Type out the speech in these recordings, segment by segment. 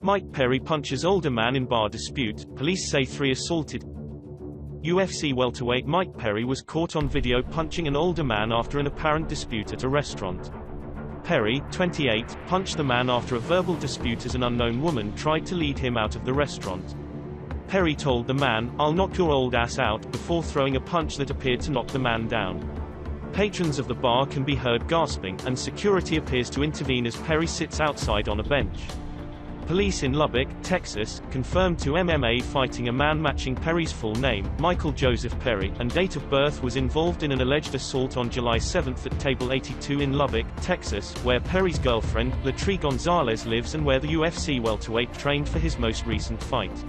Mike Perry punches older man in bar dispute, police say 3 assaulted. UFC welterweight Mike Perry was caught on video punching an older man after an apparent dispute at a restaurant. Perry, 28, punched the man after a verbal dispute as an unknown woman tried to lead him out of the restaurant. Perry told the man, "I'll knock your old ass out," before throwing a punch that appeared to knock the man down. Patrons of the bar can be heard gasping, and security appears to intervene as Perry sits outside on a bench. Police in Lubbock, Texas, confirmed to MMA fighting a man matching Perry's full name, Michael Joseph Perry, and date of birth was involved in an alleged assault on July 7 at Table 82 in Lubbock, Texas, where Perry's girlfriend, Latree Gonzalez lives and where the UFC welterweight trained for his most recent fight.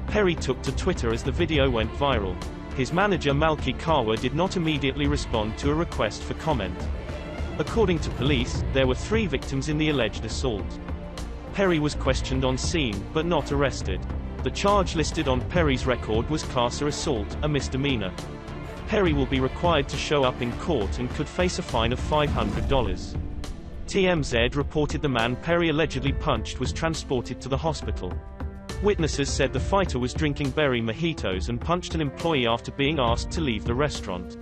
Perry took to Twitter as the video went viral. His manager Malky Kawa did not immediately respond to a request for comment. According to police, there were 3 victims in the alleged assault. Perry was questioned on scene, but not arrested. The charge listed on Perry's record was class A assault, a misdemeanor. Perry will be required to show up in court and could face a fine of $500. TMZ reported the man Perry allegedly punched was transported to the hospital. Witnesses said the fighter was drinking berry mojitos and punched an employee after being asked to leave the restaurant.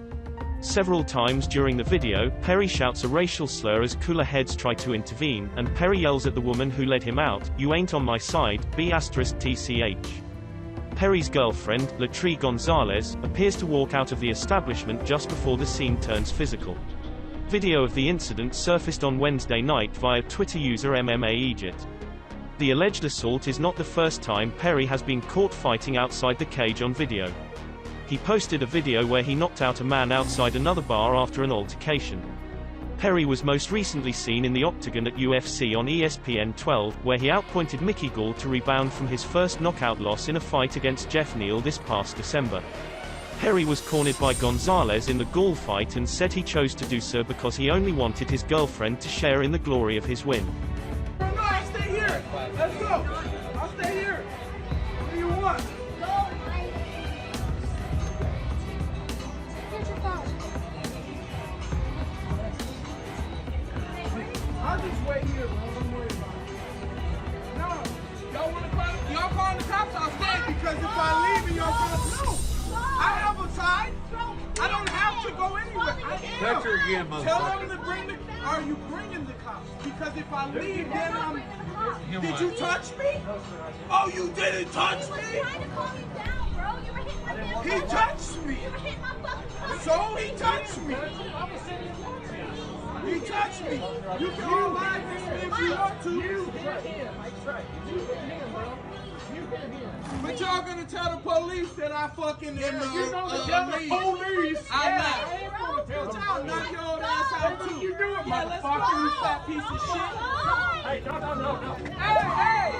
Several times during the video, Perry shouts a racial slur as cooler heads try to intervene, and Perry yells at the woman who led him out, "You ain't on my side, B*TCH. Perry's girlfriend, Latree Gonzalez, appears to walk out of the establishment just before the scene turns physical. Video of the incident surfaced on Wednesday night via Twitter user MMA Egypt. The alleged assault is not the first time Perry has been caught fighting outside the cage on video. He posted a video where he knocked out a man outside another bar after an altercation. Perry was most recently seen in the octagon at UFC on ESPN 12, where he outpointed Mickey Gall to rebound from his first knockout loss in a fight against Jeff Neal this past December. Perry was cornered by Gonzalez in the Gall fight and said he chose to do so because he only wanted his girlfriend to share in the glory of his win. No, I'll stay here. Let's go. I'll stay here. What do you want? I'll just wait here, bro. Don't worry about it. No, y'all calling the cops? I'll stay because if I leave and y'all gonna I have a side. I don't have to go anywhere. I am. Touch her again, motherfucker. Tell them to bring the. Are you bringing the cops? Because if I leave, then I'm. Did you touch me? Oh, you didn't touch me. You were trying to calm me down, bro. You were hitting my damn He touched me. You were hitting my fucking phone. So he touched me. He touched me. You can all lie to me if you want to. But y'all gonna tell the police that I fucking am You know to tell the police. I lied. But y'all knock your old ass out too. You do it, motherfucker, you fat piece of shit. Hey, no. Hey!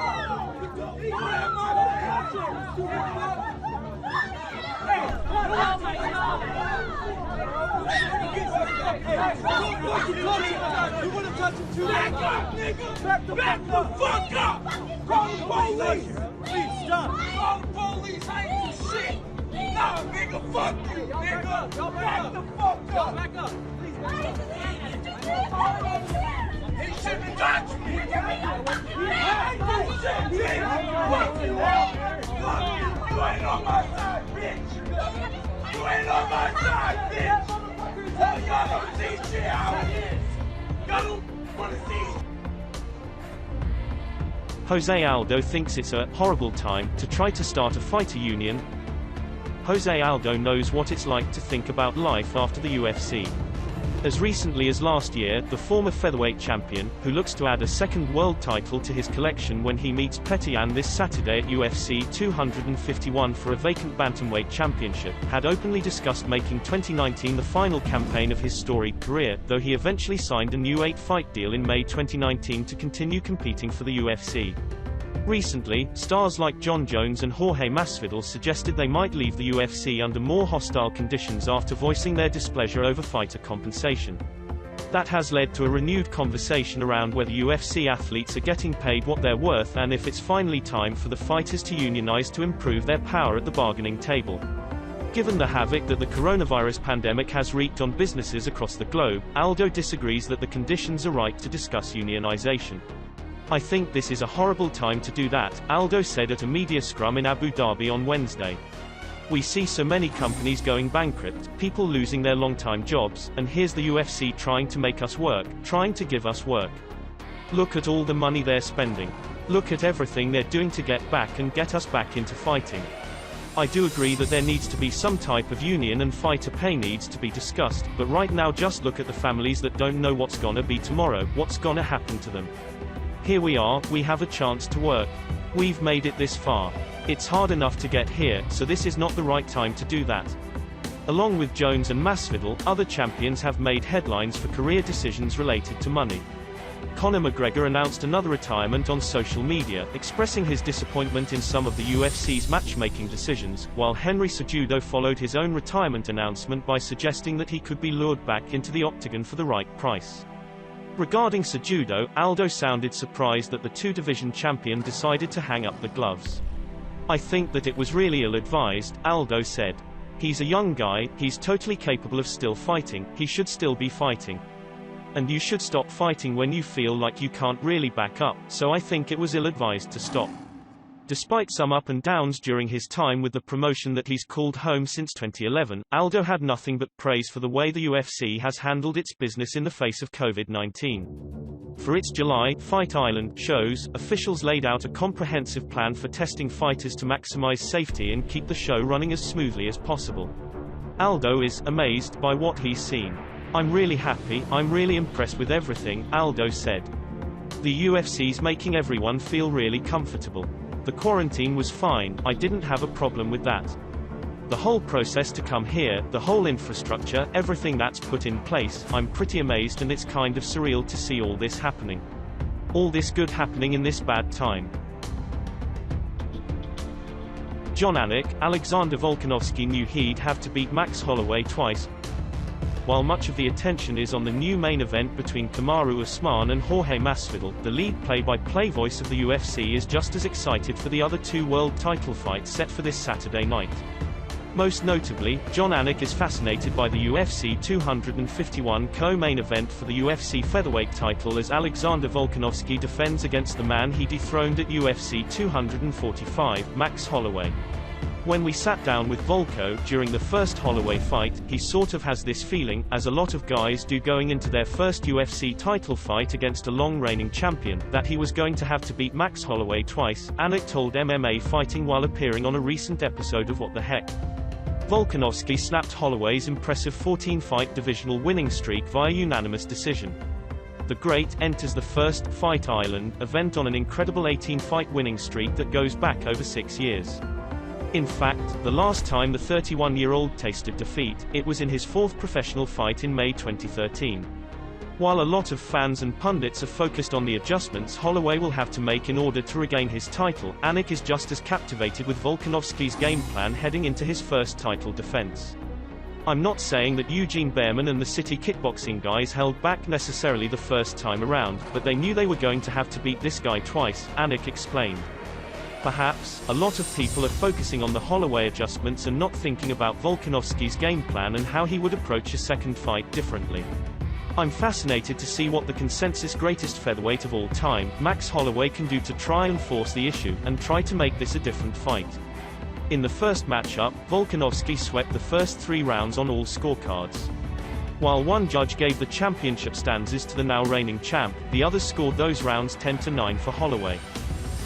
He grabbed my leg. You wanna touch him too? Back up, nigga! Back the fuck up! Call the police! Please stop! Call the police! I ain't do shit! Nah, nigga, fuck you, nigga! Back the fuck up! Back up! He shouldn't touch me! I ain't do shit, nigga! Fuck you up! You ain't on my side, bitch! You ain't on my side, bitch! Y'all don't see shit how it is! Y'all don't wanna see. Jose Aldo thinks it's a horrible time to try to start a fighter union. Jose Aldo knows what it's like to think about life after the UFC. As recently as last year, the former featherweight champion, who looks to add a second world title to his collection when he meets Petr Yan this Saturday at UFC 251 for a vacant bantamweight championship, had openly discussed making 2019 the final campaign of his storied career, though he eventually signed a new 8-fight deal in May 2019 to continue competing for the UFC. Recently, stars like John Jones and Jorge Masvidal suggested they might leave the UFC under more hostile conditions after voicing their displeasure over fighter compensation. That has led to a renewed conversation around whether UFC athletes are getting paid what they're worth and if it's finally time for the fighters to unionize to improve their power at the bargaining table. Given the havoc that the coronavirus pandemic has wreaked on businesses across the globe, Aldo disagrees that the conditions are right to discuss unionization. I think this is a horrible time to do that, Aldo said at a media scrum in Abu Dhabi on Wednesday. We see so many companies going bankrupt, people losing their long-time jobs, and here's the UFC trying to make us work, trying to give us work. Look at all the money they're spending. Look at everything they're doing to get back and get us back into fighting. I do agree that there needs to be some type of union and fighter pay needs to be discussed, but right now just look at the families that don't know what's gonna be tomorrow, what's gonna happen to them. Here we are, we have a chance to work. We've made it this far. It's hard enough to get here, so this is not the right time to do that. Along with Jones and Masvidal, other champions have made headlines for career decisions related to money. Conor McGregor announced another retirement on social media, expressing his disappointment in some of the UFC's matchmaking decisions, while Henry Cejudo followed his own retirement announcement by suggesting that he could be lured back into the octagon for the right price. Regarding Cejudo, Aldo sounded surprised that the two-division champion decided to hang up the gloves. I think that it was really ill-advised, Aldo said. He's a young guy, he's totally capable of still fighting, he should still be fighting. And you should stop fighting when you feel like you can't really back up, so I think it was ill-advised to stop. Despite some up and downs during his time with the promotion that he's called home since 2011, Aldo had nothing but praise for the way the UFC has handled its business in the face of COVID-19. For its July Fight Island shows, officials laid out a comprehensive plan for testing fighters to maximize safety and keep the show running as smoothly as possible. Aldo is amazed by what he's seen. I'm really happy, I'm really impressed with everything, Aldo said. The UFC's making everyone feel really comfortable. The quarantine was fine, I didn't have a problem with that. The whole process to come here, the whole infrastructure, everything that's put in place, I'm pretty amazed, and it's kind of surreal to see all this happening. All this good happening in this bad time. Jon Anik, Alexander Volkanovski knew he'd have to beat Max Holloway twice. While much of the attention is on the new main event between Kamaru Usman and Jorge Masvidal, the lead play-by-play voice of the UFC is just as excited for the other two world title fights set for this Saturday night. Most notably, Jon Anik is fascinated by the UFC 251 co-main event for the UFC featherweight title as Alexander Volkanovski defends against the man he dethroned at UFC 245, Max Holloway. When we sat down with Volko during the first Holloway fight, he sort of has this feeling, as a lot of guys do going into their first UFC title fight against a long-reigning champion, that he was going to have to beat Max Holloway twice, Anik told MMA Fighting while appearing on a recent episode of What the Heck. Volkanovski snapped Holloway's impressive 14-fight divisional winning streak via unanimous decision. The Great enters the first Fight Island event on an incredible 18-fight winning streak that goes back over 6 years. In fact, the last time the 31-year-old tasted defeat, it was in his fourth professional fight in May 2013. While a lot of fans and pundits are focused on the adjustments Holloway will have to make in order to regain his title, Anik is just as captivated with Volkanovski's game plan heading into his first title defense. I'm not saying that Eugene Behrman and the City Kickboxing guys held back necessarily the first time around, but they knew they were going to have to beat this guy twice, Anik explained. Perhaps, a lot of people are focusing on the Holloway adjustments and not thinking about Volkanovski's game plan and how he would approach a second fight differently. I'm fascinated to see what the consensus greatest featherweight of all time, Max Holloway, can do to try and force the issue, and try to make this a different fight. In the first matchup, Volkanovski swept the first 3 rounds on all scorecards. While one judge gave the championship stanzas to the now reigning champ, the others scored those rounds 10-9 for Holloway.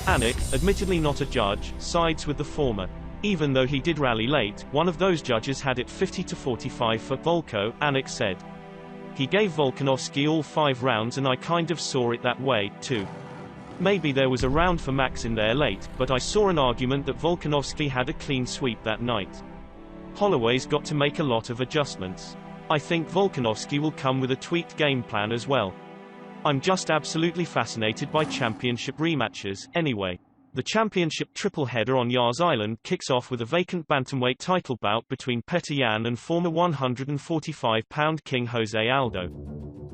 Anik, admittedly not a judge, sides with the former. Even though he did rally late, one of those judges had it 50-45 for Volko, Anik said. He gave Volkanovski all 5 rounds and I kind of saw it that way, too. Maybe there was a round for Max in there late, but I saw an argument that Volkanovski had a clean sweep that night. Holloway's got to make a lot of adjustments. I think Volkanovski will come with a tweaked game plan as well. I'm just absolutely fascinated by championship rematches, anyway. The championship triple-header on Yas Island kicks off with a vacant bantamweight title bout between Petr Yan and former 145-pound king Jose Aldo.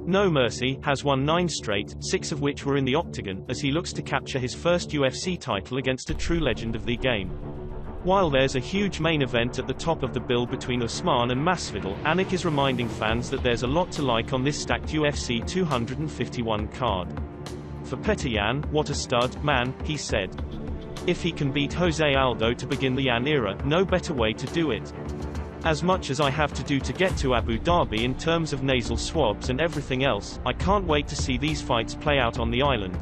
No Mercy has won 9 straight, 6 of which were in the octagon, as he looks to capture his first UFC title against a true legend of the game. While there's a huge main event at the top of the bill between Usman and Masvidal, Anik is reminding fans that there's a lot to like on this stacked UFC 251 card. For Petr Yan, what a stud, man, he said. If he can beat Jose Aldo to begin the Yan era, no better way to do it. As much as I have to do to get to Abu Dhabi in terms of nasal swabs and everything else, I can't wait to see these fights play out on the island.